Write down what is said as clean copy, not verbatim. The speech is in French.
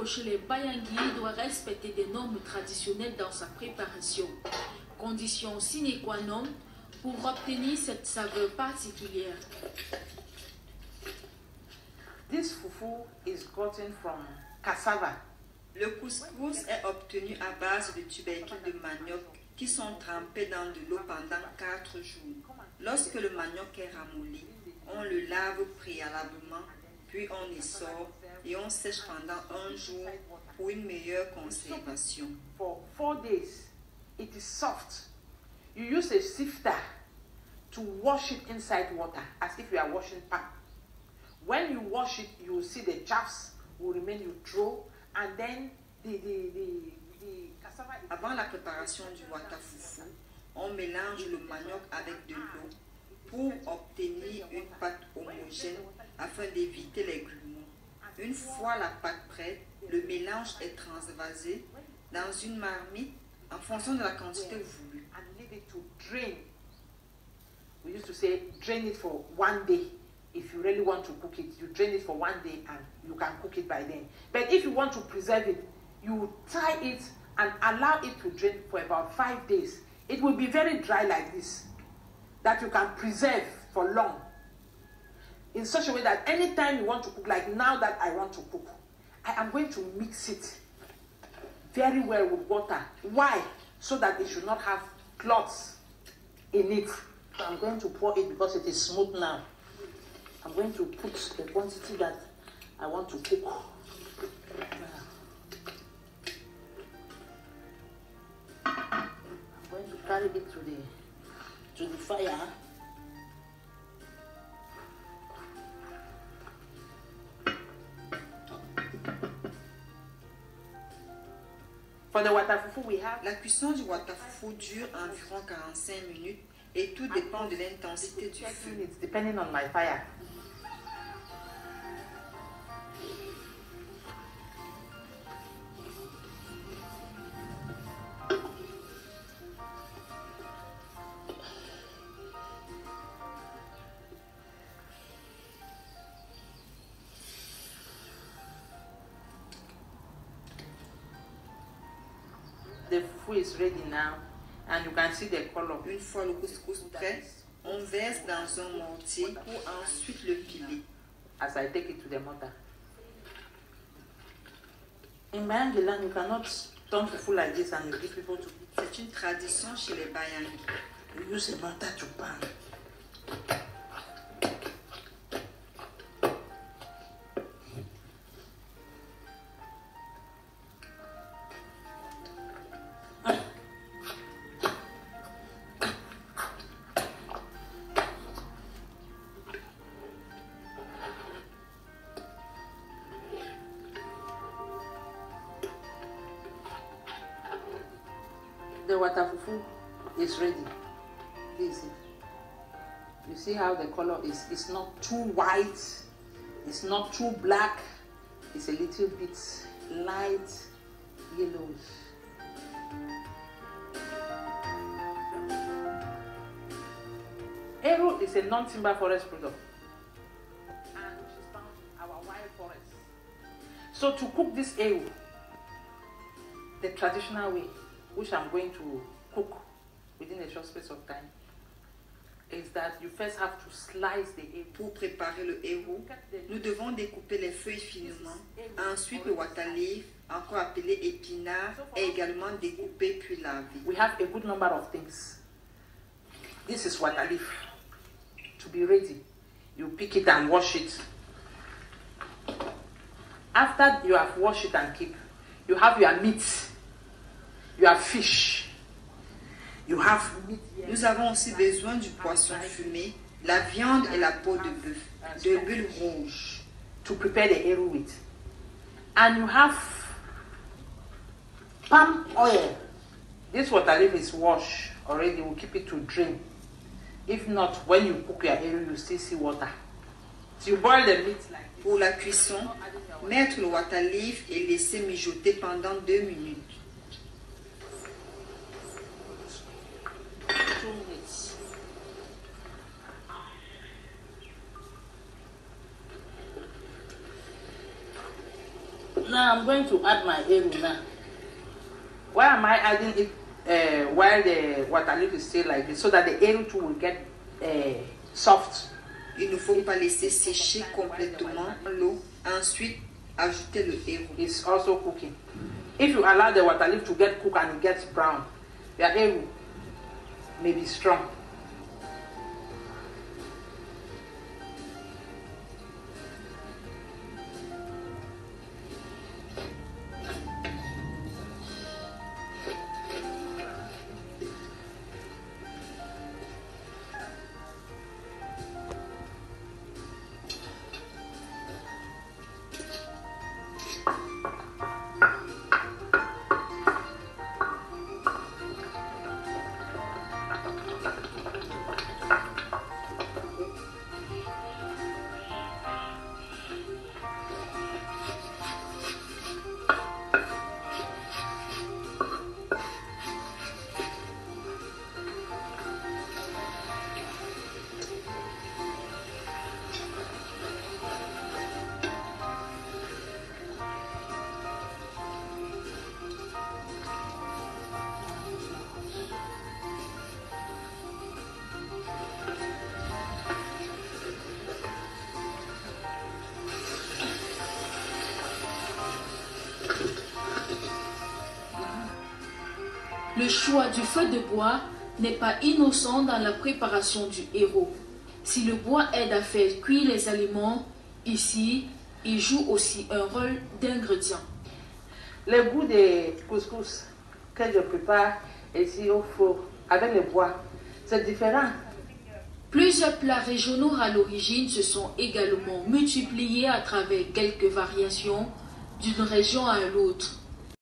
chez les Bayangui doit respecter des normes traditionnelles dans sa préparation. Condition sine qua non pour obtenir cette saveur particulière. This fufu is gotten from cassava. Le couscous est obtenu à base de tubercules de manioc qui sont trempés dans de l'eau pendant 4 jours. Lorsque le manioc est ramolli, on le lave préalablement, puis on y sort et on sèche pendant 1 jour pour une meilleure conservation. For 4 days, it is soft. You use a sifter to wash it inside water as if you are washing pan. When you wash it, you will see the chaffs will remain neutral, and then the cassava. Avant la préparation du watafufu, on mélange le manioc avec de l'eau pour obtenir une pâte homogène afin d'éviter les grumeaux. Une fois la pâte prête, le mélange est transvasé dans une marmite en fonction de la quantité voulue. And leave it to drain. We used to say drain it for 1 day. If you really want to cook it, you drain it for 1 day and you can cook it by then. But if you want to preserve it, you tie it and allow it to drain for about 5 days. It will be very dry like this, that you can preserve for long. In such a way that anytime you want to cook, like now that I want to cook, I am going to mix it very well with water. Why? So that it should not have clots in it. So I'm going to pour it because it is smooth now. I'm going to put the quantity that I want to cook. I'm going to carry it to the fire. For the watafufu we have. La cuisson du watafufu dure environ 45 minutes et tout dépend de l'intensité du feu. It's depending on my fire. The fufu is ready now, and you can see the color. Une fois le couscous prêt, on verse dans un mortier pour ensuite le piler. As I take it to the mortar. In Bayangui land, you cannot turn fufu like this and you give people to eat. C'est une tradition chez les Bayangui. You use a mortar to pan. The watafufu is ready. This is it. You see how the color is? It's not too white. It's not too black. It's a little bit light yellowish. Eru is a non-timber forest product, and which is found in our wild forests. So to cook this eru, the traditional way, which I'm going to cook within a short space of time, is that you first have to slice the eru. Pour préparer le héros, nous devons découper les feuilles finement. Ensuite, le waterleaf, encore appelé épinard, est également découpé puis lavé. We have a good number of things. This is waterleaf. To be ready, you pick it and wash it. After you have washed it and keep, you have your meat. You have fish. You have meat. Nous avons aussi besoin du poisson fumé, la viande et la peau de bœuf, de bulles rouges. To prepare the eru with. And you have palm oil. This water leaf is washed already. We'll keep it to drain. If not, when you cook your eru, you still see water. So you boil the meat like this. Pour la cuisson, mettre le waterleaf et laisser mijoter pendant 2 minutes. 2 minutes. Now Now I'm going to add my eru now. Why am I adding it while the water leaf is still like this, so that the eru too will get soft? Il ne faut pas laisser sécher complètement l'eau. Ensuite, ajouter le eru. It's also cooking. If you allow the water leaf to get cooked and it gets brown, your eru may be strong. Le choix du feu de bois n'est pas innocent dans la préparation du héros. Si le bois aide à faire cuire les aliments, ici, il joue aussi un rôle d'ingrédient. Le goût des couscous que je prépare ici au four avec le bois, c'est différent. Plusieurs plats régionaux à l'origine se sont également multipliés à travers quelques variations d'une région à l'autre.